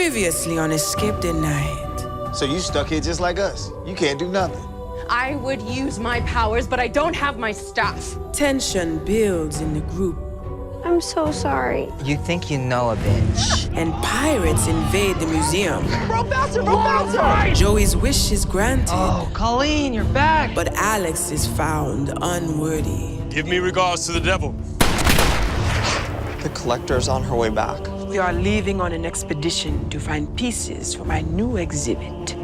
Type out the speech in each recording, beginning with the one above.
Previously on Escape the Night. So you stuck here just like us. You can't do nothing. I would use my powers, but I don't have my stuff. Tension builds in the group. I'm so sorry. You think you know a bitch. And pirates invade the museum. Bro, bouncer! Joey's wish is granted. Oh, Colleen, you're back. But Alex is found unworthy. Give me regards to the devil. The collector's on her way back. We are leaving on an expedition to find pieces for my new exhibit.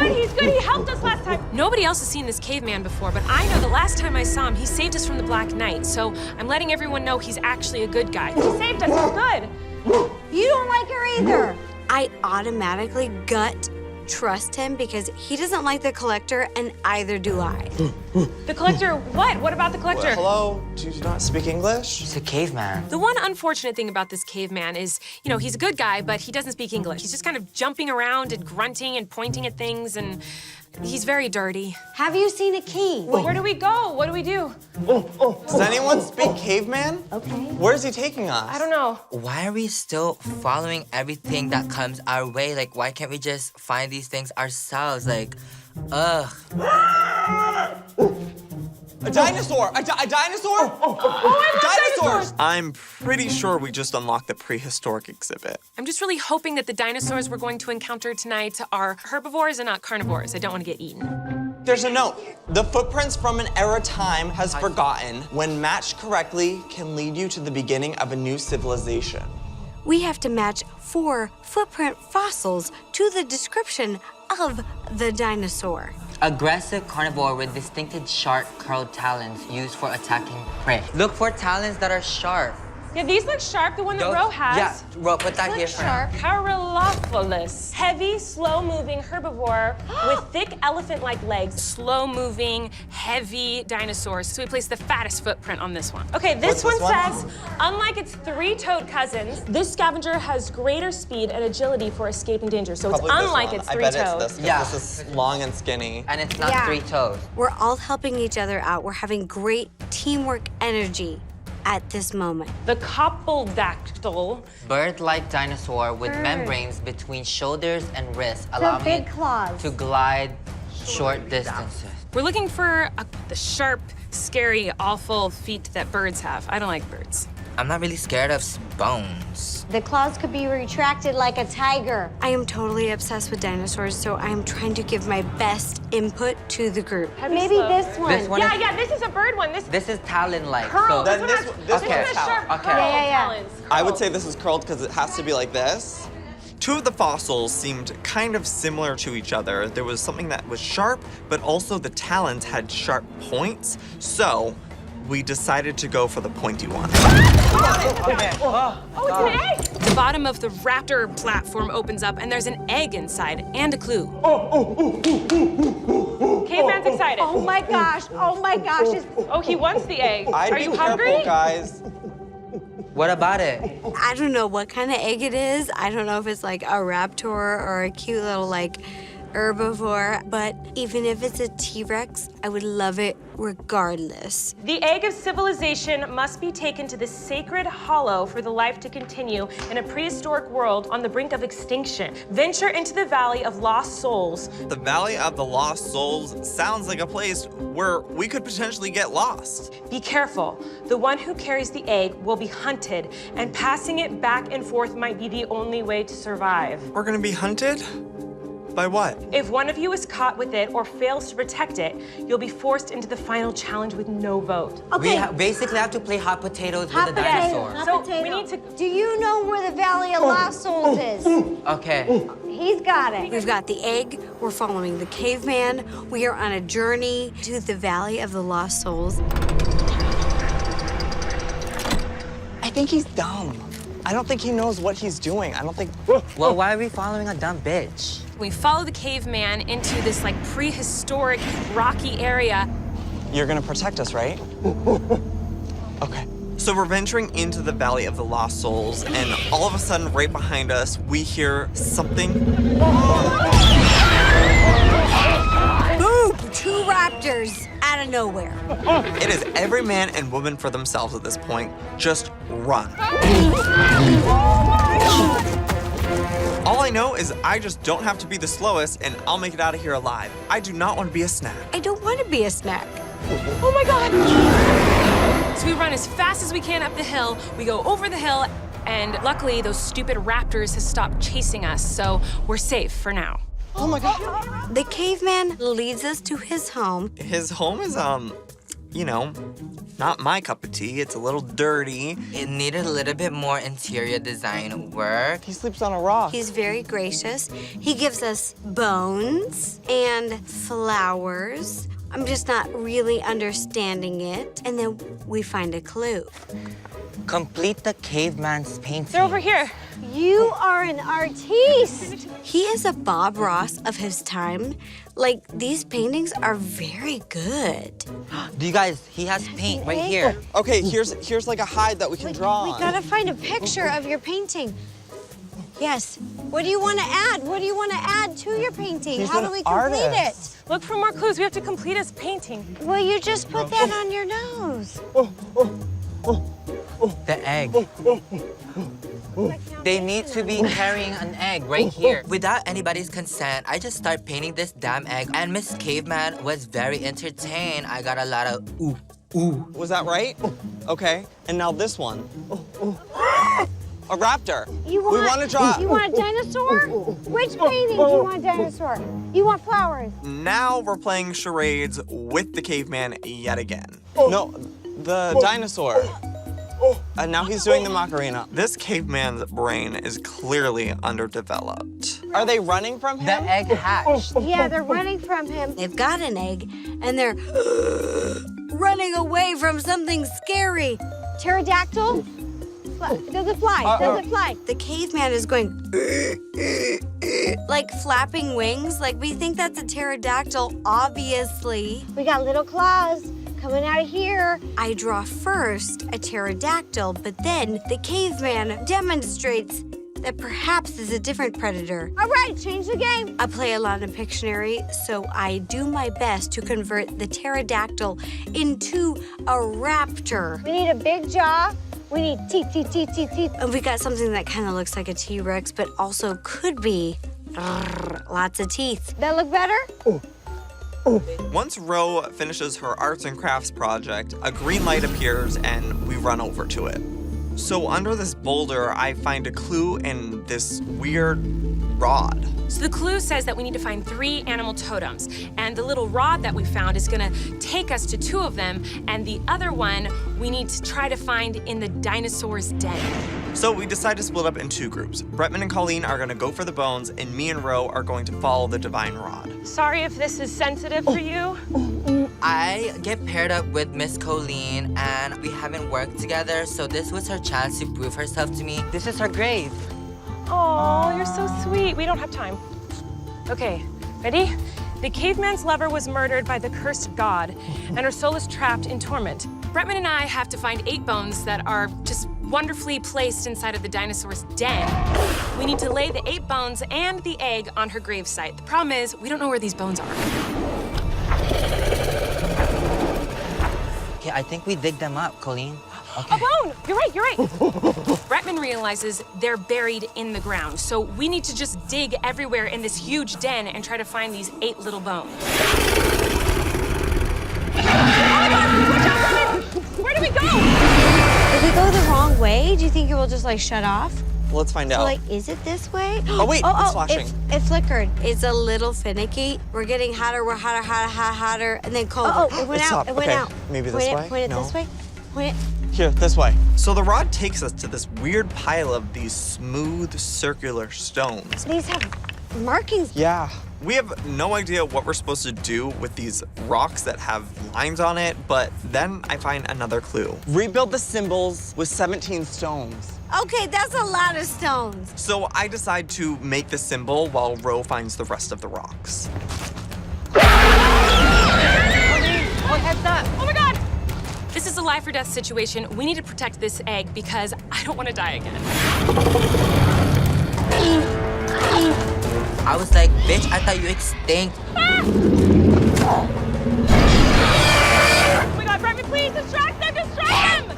He's good. He helped us last time. Nobody else has seen this caveman before, but I know the last time I saw him, he saved us from the Black Knight. So I'm letting everyone know he's actually a good guy. He saved us. He's good. You don't like her either. I automatically gut trust him because he doesn't like the collector, and either do I. The collector, what? What about the collector? Hello? Do you not speak English? He's a caveman. The one unfortunate thing about this caveman is, you know, he's a good guy, but he doesn't speak English. He's just kind of jumping around and grunting and pointing at things, and he's very dirty. Have you seen a key? Where do we go? What do we do? Does anyone speak caveman? Okay. Where is he taking us? I don't know. Why are we still following everything that comes our way? Like, why can't we just find these things ourselves? Like, ugh. A dinosaur! A dinosaur? I love dinosaurs! I'm pretty sure we just unlocked the prehistoric exhibit. I'm just really hoping that the dinosaurs we're going to encounter tonight are herbivores and not carnivores. I don't want to get eaten. There's a note. The footprints from an era time has forgotten, when matched correctly, can lead you to the beginning of a new civilization. We have to match 4 footprint fossils to the description of the dinosaur. Aggressive carnivore with distinctive sharp curled talons used for attacking prey. Look for talons that are sharp. Yeah, these look sharp. The one that Ro has. Yeah, Ro, put that here. Sharp. Paralophilus. Heavy, slow-moving herbivore with thick elephant-like legs. Slow-moving, heavy dinosaurs. So we place the fattest footprint on this one. Okay, this What's one this one? says, unlike its 3-toed cousins, this scavenger has greater speed and agility for escaping danger. So it's Probably this unlike one. its I bet 3-toed. it's this, 'cause Yeah. this is long and skinny. And it's not 3 toes. We're all helping each other out. We're having great teamwork energy at this moment. The coppledactyl. Bird-like dinosaur with membranes between shoulders and wrists, allowing big it claws. to glide short distances. We're looking for the sharp, scary, awful feet that birds have. I don't like birds. I'm not really scared of bones. The claws could be retracted like a tiger. I am totally obsessed with dinosaurs, so I am trying to give my best input to the group. Maybe this one. This one is, Yeah, this is a bird one. this is talon-like. Curl. So Then this Okay. This is a sharp Okay. curl. Yeah. Talons. I would say this is curled because it has to be like this. Two of the fossils seemed kind of similar to each other. There was something that was sharp, but also the talons had sharp points. So we decided to go for the pointy one. Oh, it's an egg. The bottom of the raptor platform opens up, and there's an egg inside and a clue. Caveman's excited. Oh my gosh. Oh, he wants the egg. I'd Are be you careful, hungry? guys. What about it? I don't know what kind of egg it is. I don't know if it's like a raptor or a cute little like herbivore, but even if it's a T-Rex, I would love it regardless. The egg of civilization must be taken to the sacred hollow for the life to continue in a prehistoric world on the brink of extinction. Venture into the Valley of Lost Souls. The Valley of the Lost Souls sounds like a place where we could potentially get lost. Be careful. The one who carries the egg will be hunted, and passing it back and forth might be the only way to survive. We're gonna be hunted? By what? If one of you is caught with it or fails to protect it, you'll be forced into the final challenge with no vote. We basically have to play hot potatoes with a dinosaur. So we need to. Do you know where the Valley of Lost Souls is? Okay. He's got it. We've got the egg. We're following the caveman. We are on a journey to the Valley of the Lost Souls. I think he's dumb. I don't think he knows what he's doing. I don't think. Well, why are we following a dumb bitch? We follow the caveman into this like prehistoric rocky area. You're gonna protect us, right? Okay. So we're venturing into the Valley of the Lost Souls, and all of a sudden, right behind us, we hear something. Boom! 2 raptors out of nowhere. It is every man and woman for themselves at this point. Just run. All I know is I just don't have to be the slowest, and I'll make it out of here alive. I do not want to be a snack. I don't want to be a snack. Oh my God! So we run as fast as we can up the hill. We go over the hill, and luckily those stupid raptors have stopped chasing us, so we're safe for now. Oh my God. The caveman leads us to his home. His home is, you know, not my cup of tea. It's a little dirty. It needed a little bit more interior design work. He sleeps on a rock. He's very gracious. He gives us bones and flowers. I'm just not really understanding it. And then we find a clue. Complete the caveman's painting. They're over here. You are an artiste. He is a Bob Ross of his time. Like, these paintings are very good. Do you guys, he has paint right here. Okay, here's like a hide that we can draw We on. gotta find a picture of your painting. Yes. What do you want to add? What do you want to add to your painting? He's How an do we complete artist. Look for more clues. We have to complete his painting. it? Well, you just put that on your nose. The egg. They need to be carrying an egg right here. Without anybody's consent, I just start painting this damn egg. And Miss Caveman was very entertained. I got a lot of ooh, ooh. Was that right? Okay. And now this one. A raptor. You want, we want to draw. You want a dinosaur? Which painting do you want dinosaur? You want flowers? Now we're playing charades with the caveman yet again. No, the dinosaur. And now he's doing the Macarena. This caveman's brain is clearly underdeveloped. Are they running from him? The egg hatched. Yeah, they're running from him. They've got an egg, and they're running away from something scary. Pterodactyl? Does it fly? Does it fly? The caveman is going like flapping wings. Like, we think that's a pterodactyl, obviously. We got little claws coming out of here. I draw first a pterodactyl, but then the caveman demonstrates that perhaps there's a different predator. All right, change the game. I play a lot of Pictionary, so I do my best to convert the pterodactyl into a raptor. We need a big jaw. We need teeth. And we got something that kind of looks like a T-Rex, but also could be lots of teeth. That look better? Once Ro finishes her arts and crafts project, a green light appears and we run over to it. So under this boulder, I find a clue in this weird rod. So the clue says that we need to find 3 animal totems, and the little rod that we found is gonna take us to 2 of them, and the other one we need to try to find in the dinosaur's den. So we decide to split up in 2 groups. Bretman and Colleen are gonna go for the bones, and me and Ro are going to follow the divine rod. Sorry if this is sensitive for you. I get paired up with Miss Colleen, and we haven't worked together, so this was her chance to prove herself to me. This is her grave. Oh, you're so sweet. We don't have time. Okay, ready? The caveman's lover was murdered by the cursed god, and her soul is trapped in torment. Bretman and I have to find 8 bones that are just wonderfully placed inside of the dinosaur's den. We need to lay the 8 bones and the egg on her gravesite. The problem is, we don't know where these bones are. Okay, I think we dig them up, Colleen. Okay. A bone! You're right. Bretman realizes they're buried in the ground, so we need to just dig everywhere in this huge den and try to find these 8 little bones. Where do we go? If we go the wrong way, do you think it will just like shut off? Let's find out. Like, is it this way? Oh, wait, it's flashing. It flickered. It's a little finicky. We're getting hotter, we're hotter, and then colder. Oh, it went it out, stopped. it went Okay, out. maybe this way? Point it No. this way. Point it. Here, this way. So the rod takes us to this weird pile of these smooth circular stones. These have markings. Yeah. We have no idea what we're supposed to do with these rocks that have lines on it, but then I find another clue. Rebuild the symbols with 17 stones. Okay, that's a lot of stones. So I decide to make the symbol while Ro finds the rest of the rocks. Oh my god! This is a life or death situation. We need to protect this egg because I don't want to die again. I was like, bitch, I thought you extinct. Oh my god, Bretman, please distract them!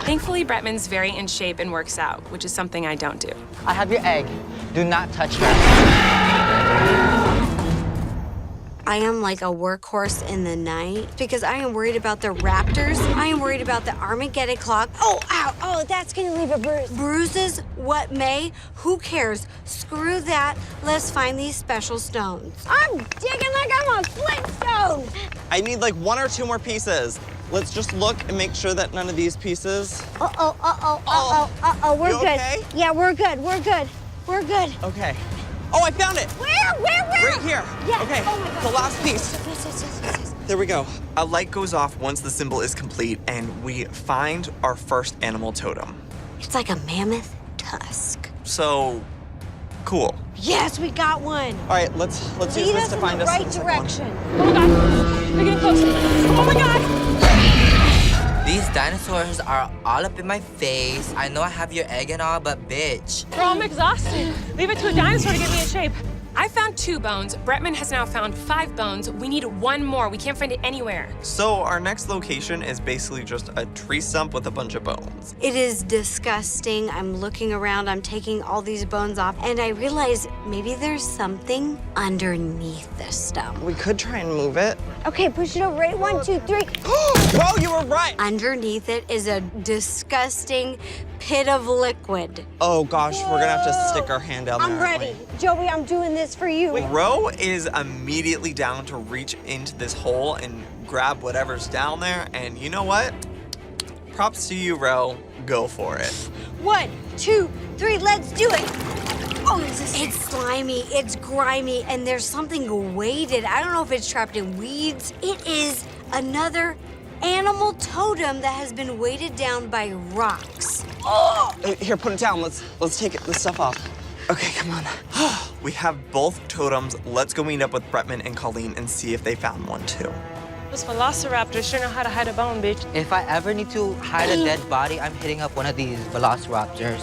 Thankfully, Bretman's very in shape and works out, which is something I don't do. I have your egg. Do not touch that. I am like a workhorse in the night because I am worried about the raptors. I am worried about the Armageddon clock. Oh, ow, oh, that's gonna leave a bruise. Bruises, what may? Who cares? Screw that. Let's find these special stones. I'm digging like I'm on Flintstone. I need like 1 or 2 more pieces. Let's just look and make sure that none of these pieces. We're You good. okay? Yeah, we're good. We're good. Okay. Oh, I found it. Where? Right here. Yeah. Okay. Oh my God. The last piece. Yes. There we go. A light goes off once the symbol is complete, and we find our first animal totem. It's like a mammoth tusk. So, cool. Yes, we got one. All right, let's use Lead this us to in find the us right the second one. direction. Oh my god, we're getting close. Oh my god! These dinosaurs are all up in my face. I know I have your egg and all, but bitch. Bro, I'm exhausted. Leave it to a dinosaur to get me in shape. I found 2 bones. Bretman has now found 5 bones. We need 1 more. We can't find it anywhere. So our next location is basically just a tree stump with a bunch of bones. It is disgusting. I'm looking around, I'm taking all these bones off, and I realize maybe there's something underneath this stump. We could try and move it. Okay, push it over. Right, 1, 2, 3. Whoa, you were right. Underneath it is a disgusting pit of liquid. Oh gosh, we're gonna have to stick our hand down there. I'm aren't ready. Joey, I'm doing this for you. Ro is immediately down to reach into this hole and grab whatever's down there, and you know what? Props to you, Ro. Go for it. 1, 2, 3, let's do it. Oh, it's slimy, it's grimy, and there's something weighted. I don't know if it's trapped in weeds. It is another animal totem that has been weighted down by rocks. Oh! Here, put it down. Let's take this stuff off. Okay, come on. We have both totems. Let's go meet up with Bretman and Colleen and see if they found one too. Those velociraptors sure know how to hide a bone, bitch. If I ever need to hide a dead body, I'm hitting up one of these velociraptors.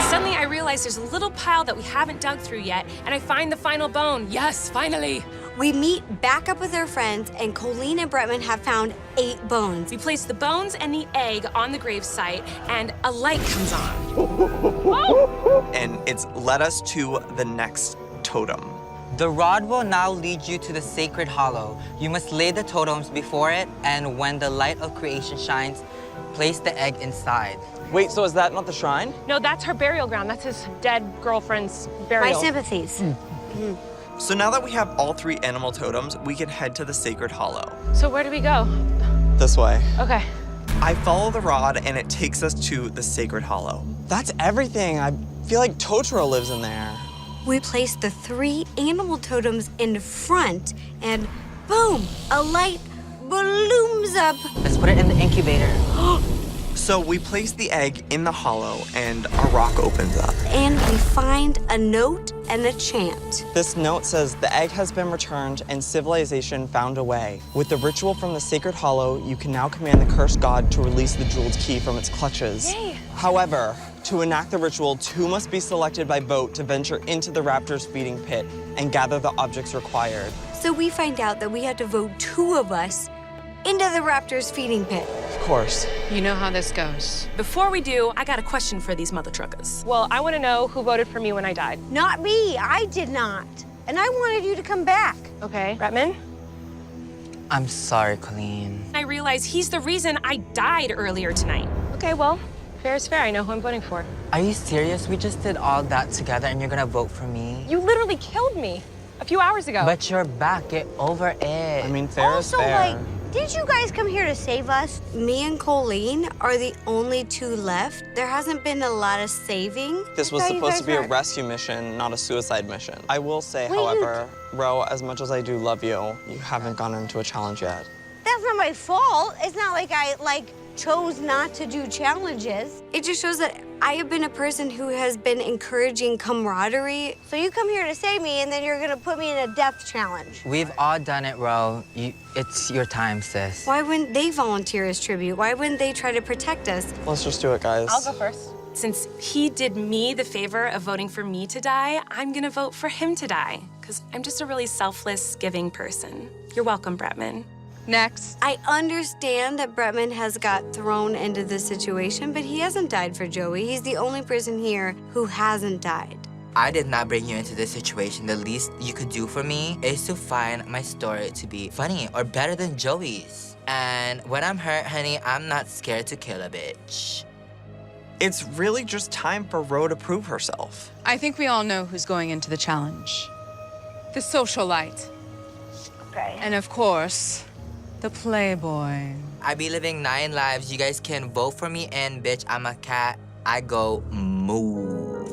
Suddenly, I realize there's a little pile that we haven't dug through yet, and I find the final bone. Yes, finally. We meet back up with our friends, and Colleen and Bretman have found 8 bones. We place the bones and the egg on the gravesite, and a light comes on. And it's led us to the next totem. The rod will now lead you to the sacred hollow. You must lay the totems before it, and when the light of creation shines, place the egg inside. Wait, so is that not the shrine? No, that's her burial ground. That's his dead girlfriend's My burial. sympathies. So now that we have all 3 animal totems, we can head to the sacred hollow. So where do we go? This way. Okay. I follow the rod and it takes us to the sacred hollow. That's everything. I feel like Totoro lives in there. We place the 3 animal totems in front, and boom, a light balloons up. Let's put it in the incubator. So we place the egg in the hollow and a rock opens up. And we find a note and a chant. This note says, the egg has been returned and civilization found a way. With the ritual from the sacred hollow, you can now command the cursed god to release the jeweled key from its clutches. Yay. However, to enact the ritual, 2 must be selected by vote to venture into the raptor's feeding pit and gather the objects required. So we find out that we have to vote 2 of us into the raptor's feeding pit. Of course. You know how this goes. Before we do, I got a question for these mother truckers. Well, I want to know who voted for me when I died. Not me, I did not. And I wanted you to come back. Okay. Bretman? I'm sorry, Colleen. I realize he's the reason I died earlier tonight. Okay, well, fair is fair. I know who I'm voting for. Are you serious? We just did all that together and you're gonna vote for me? You literally killed me a few hours ago. But you're back. Get over it. I mean, fair is Also, fair. like, did you guys come here to save us? Me and Colleen are the only 2 left. There hasn't been a lot of saving. This I was thought you supposed to guys be a were- rescue mission, not a suicide mission. I will say, Wait, however, Ro, as much as I do love you, you haven't gone into a challenge yet. That's not my fault. It's not like I, chose not to do challenges. It just shows that I have been a person who has been encouraging camaraderie. So you come here to save me, and then you're gonna put me in a death challenge. We've all done it, Ro. It's your time, sis. Why wouldn't they volunteer as tribute? Why wouldn't they try to protect us? Let's just do it, guys. I'll go first. Since he did me the favor of voting for me to die, I'm gonna vote for him to die. Because I'm just a really selfless, giving person. You're welcome, Bretman. Next. I understand that Bretman has got thrown into this situation, but he hasn't died for Joey. He's the only person here who hasn't died. I did not bring you into this situation. The least you could do for me is to find my story to be funny or better than Joey's. And when I'm hurt, honey, I'm not scared to kill a bitch. It's really just time for Ro to prove herself. I think we all know who's going into the challenge. The socialite. Okay. And of course, the playboy. I be living 9 lives. You guys can vote for me, and bitch, I'm a cat. I go moo.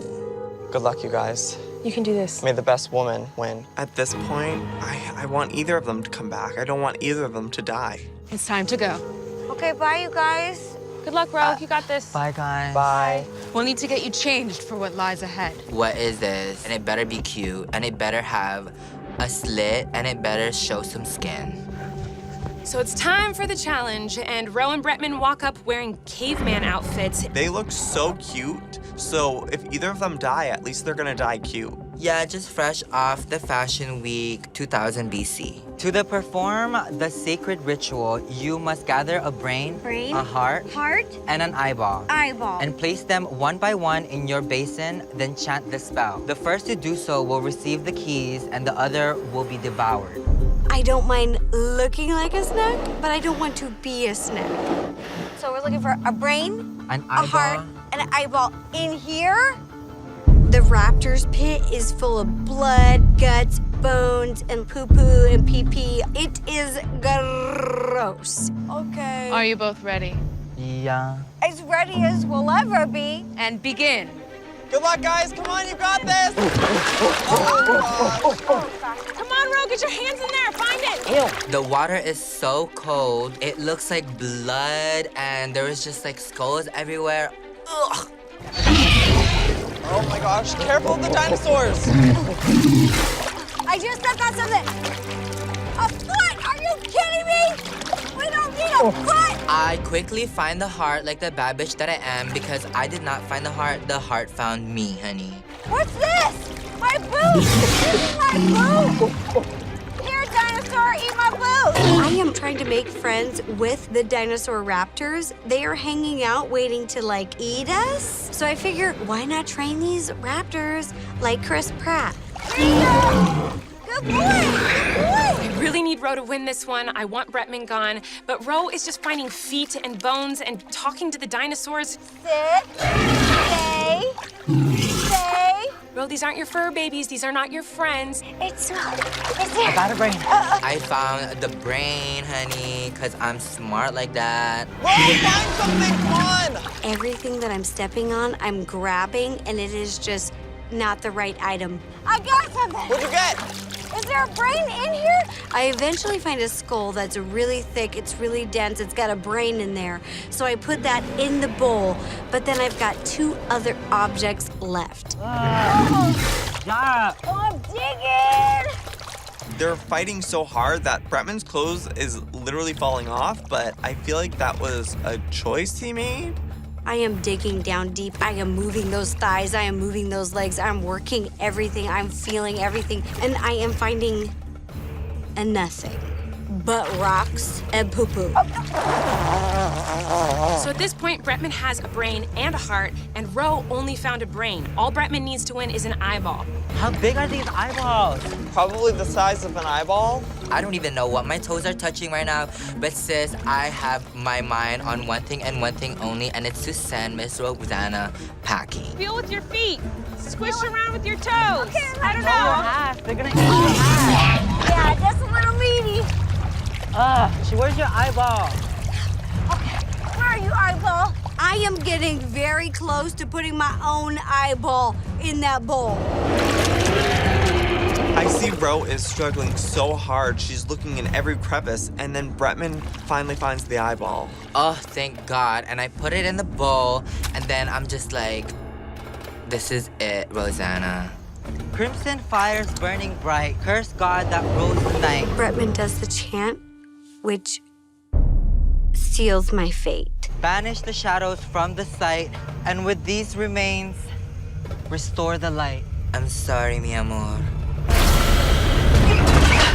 Good luck, you guys. You can do this. May the best woman win. At this point, I want either of them to come back. I don't want either of them to die. It's time to go. Okay, bye, you guys. Good luck, Ro. You got this. Bye, guys. Bye. We'll need to get you changed for what lies ahead. What is this? And it better be cute, and it better have a slit, and it better show some skin. So it's time for the challenge, and Ro and Bretman walk up wearing caveman outfits. They look so cute. So if either of them die, at least they're gonna die cute. Yeah, just fresh off the Fashion Week 2000 BC. To perform the sacred ritual, you must gather a brain, a heart, and an eyeball. And place them one by one in your basin, then chant the spell. The first to do so will receive the keys, and the other will be devoured. I don't mind looking like a snack, but I don't want to be a snack. So we're looking for a brain, An a heart, eyeball. and an eyeball in here. The raptor's pit is full of blood, guts, bones, and poo-poo and pee-pee. It is gross. Okay. Are you both ready? Yeah. As ready as we'll ever be. And begin. Good luck, guys. Come on, you got this. Come on, Ro. Get your hands in there. Find it. The water is so cold. It looks like blood, and there is just like skulls everywhere. Ugh. Oh my gosh, careful of the dinosaurs. I just stepped on something. A foot? Are you kidding me? We don't need a foot. I quickly find the heart like the bad bitch that I am because I did not find the heart found me, honey. What's this? My boot! Eat my boot! Here, dinosaur, eat my boot! I am trying to make friends with the dinosaur raptors. They are hanging out waiting to, eat us. So I figure, why not train these raptors like Chris Pratt? There you go. Good boy. Good boy. I really need Ro to win this one. I want Bretman gone, but Ro is just finding feet and bones and talking to the dinosaurs. Sit. Stay. Stay. Ro, these aren't your fur babies. These are not your friends. It's here. I got a brain. I found the brain, honey, because I'm smart like that. Bro, find something fun! Everything that I'm stepping on, I'm grabbing, and it is just not the right item. I got something. What'd you get? Is there a brain in here? I eventually find a skull that's really thick, it's really dense, it's got a brain in there. So I put that in the bowl, but then I've got 2 other objects left. Yara! Oh, I'm digging! They're fighting so hard that Bretman's clothes is literally falling off, but I feel like that was a choice he made. I am digging down deep. I am moving those thighs. I am moving those legs. I'm working everything. I'm feeling everything. And I am finding a nothing but rocks and poo-poo. So at this point, Bretman has a brain and a heart, and Ro only found a brain. All Bretman needs to win is an eyeball. How big are these eyeballs? Probably the size of an eyeball. I don't even know what my toes are touching right now, but sis, I have my mind on one thing and one thing only, and it's to send Miss Rosanna packing. Feel with your feet. Squish around with your toes. Okay, I don't know. They're gonna eat your ass. Yeah, that's a little meaty. Where's your eyeball? Where are you, eyeball? I am getting very close to putting my own eyeball in that bowl. I see Ro is struggling so hard. She's looking in every crevice, and then Bretman finally finds the eyeball. Oh, thank God. And I put it in the bowl, and then I'm just like, this is it, Rosanna. Crimson fires burning bright, curse God that rose the night. Bretman does the chant, which seals my fate. Banish the shadows from the sight, and with these remains, restore the light. I'm sorry, mi amor.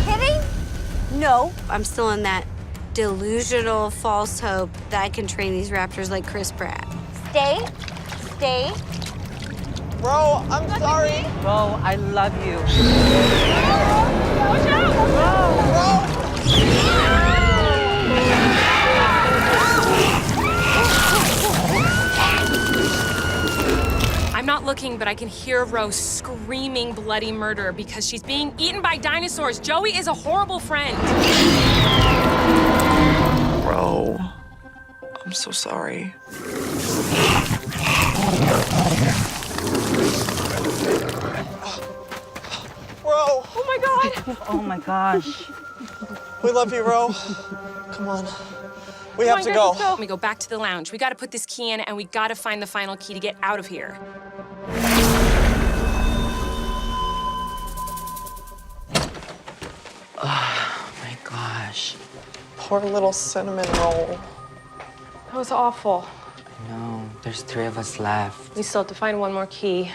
Kidding? No. I'm still in that delusional false hope that I can train these raptors like Chris Pratt. Stay. Stay. Bro, I'm sorry. Bro, I love you. Watch out! I'm not looking, but I can hear Ro screaming bloody murder because she's being eaten by dinosaurs. Joey is a horrible friend. Ro, I'm so sorry. Bro, Oh my God! Oh my gosh. we love you, Ro. Come on. We have to go. Let me go back to the lounge. We gotta put this key in, and we gotta find the final key to get out of here. Oh my gosh. Poor little cinnamon roll. That was awful. No, there's 3 of us left. We still have to find one more key.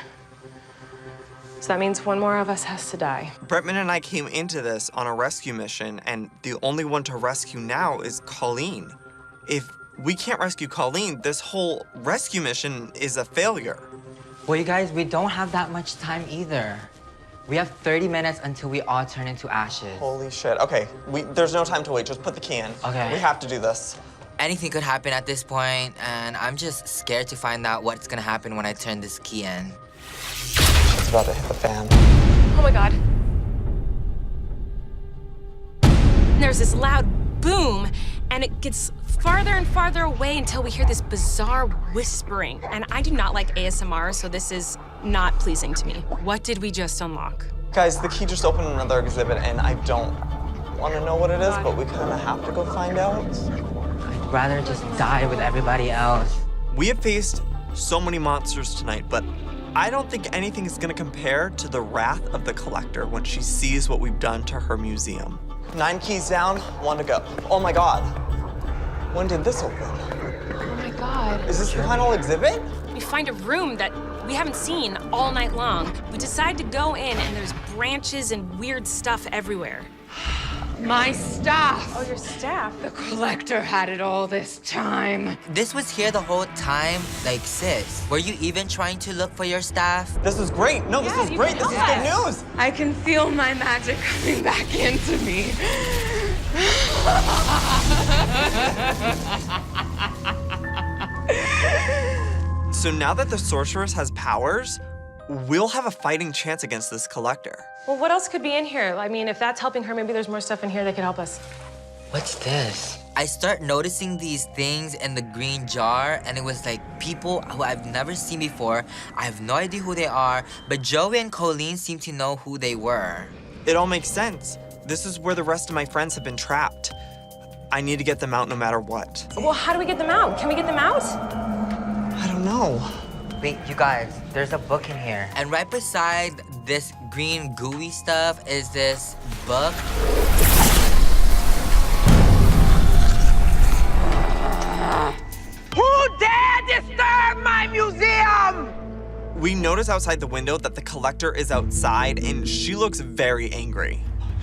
So that means one more of us has to die. Bretman and I came into this on a rescue mission, and the only one to rescue now is Colleen. If we can't rescue Colleen, this whole rescue mission is a failure. Well, you guys, we don't have that much time either. We have 30 minutes until we all turn into ashes. Holy shit. Okay, there's no time to wait. Just put the key in. Okay. We have to do this. Anything could happen at this point, and I'm just scared to find out what's gonna happen when I turn this key in. It's about to hit the fan. Oh my God. There's this loud boom, and it gets farther and farther away until we hear this bizarre whispering. And I do not like ASMR, so this is not pleasing to me. What did we just unlock? Guys, the key just opened another exhibit, and I don't want to know what it is, but we kind of have to go find out. I'd rather just die with everybody else. We have faced so many monsters tonight, but I don't think anything is gonna compare to the wrath of the collector when she sees what we've done to her museum. 9 keys down, 1 to go. Oh my God. When did this open? Oh my God. Is this the final exhibit? We find a room that we haven't seen all night long. We decide to go in, and there's branches and weird stuff everywhere. My staff. Oh, your staff. The collector had it all this time. This was here the whole time? Like, sis, were you even trying to look for your staff? This is great. No, this is great. This is good news. I can feel my magic coming back into me. So now that the sorceress has powers, we'll have a fighting chance against this collector. Well, what else could be in here? I mean, if that's helping her, maybe there's more stuff in here that could help us. What's this? I start noticing these things in the green jar, and it was like people who I've never seen before. I have no idea who they are, but Joey and Colleen seem to know who they were. It all makes sense. This is where the rest of my friends have been trapped. I need to get them out no matter what. Well, how do we get them out? Can we get them out? I don't know. Wait, you guys, there's a book in here. And right beside this green gooey stuff is this book. Who dare disturb my museum? We notice outside the window that the collector is outside and she looks very angry.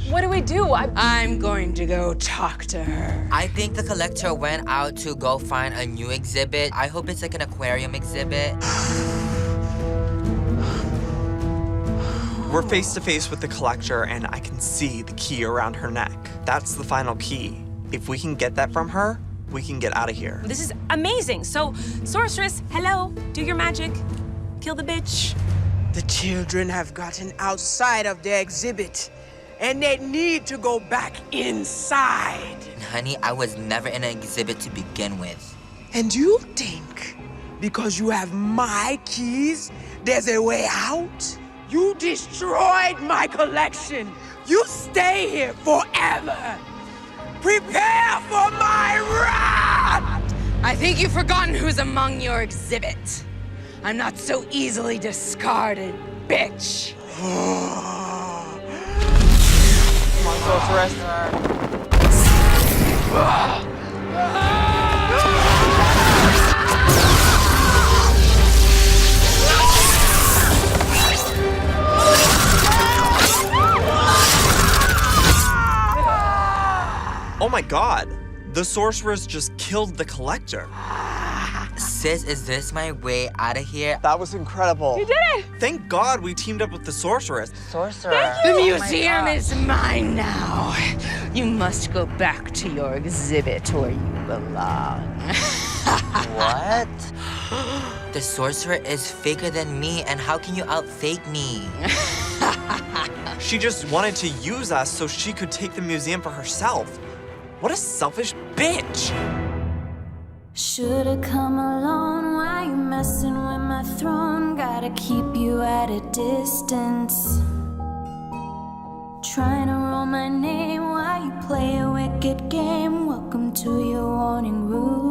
What do we do? I'm going to go talk to her. I think the collector went out to go find a new exhibit. I hope it's like an aquarium exhibit. We're face to face with the collector and I can see the key around her neck. That's the final key. If we can get that from her, we can get out of here. This is amazing. So, sorceress, hello, do your magic. Kill the bitch. The children have gotten outside of their exhibit, and they need to go back inside. Honey, I was never in an exhibit to begin with. And you think because you have my keys, there's a way out? You destroyed my collection. You stay here forever. Prepare for my wrath! I think you've forgotten who's among your exhibit. I'm not so easily discarded, bitch. Come on, sorceress. Oh my god, the sorceress just killed the collector. Sis, is this my way out of here? That was incredible. You did it! Thank God we teamed up with the sorceress. Sorcerer. The museum is mine now. You must go back to your exhibit where you belong. What? The sorcerer is faker than me, and how can you outfake me? She just wanted to use us so she could take the museum for herself. What a selfish bitch! Should've come alone, why you messing with my throne? Gotta keep you at a distance. Trying to roll my name while you play a wicked game. Welcome to your warning room.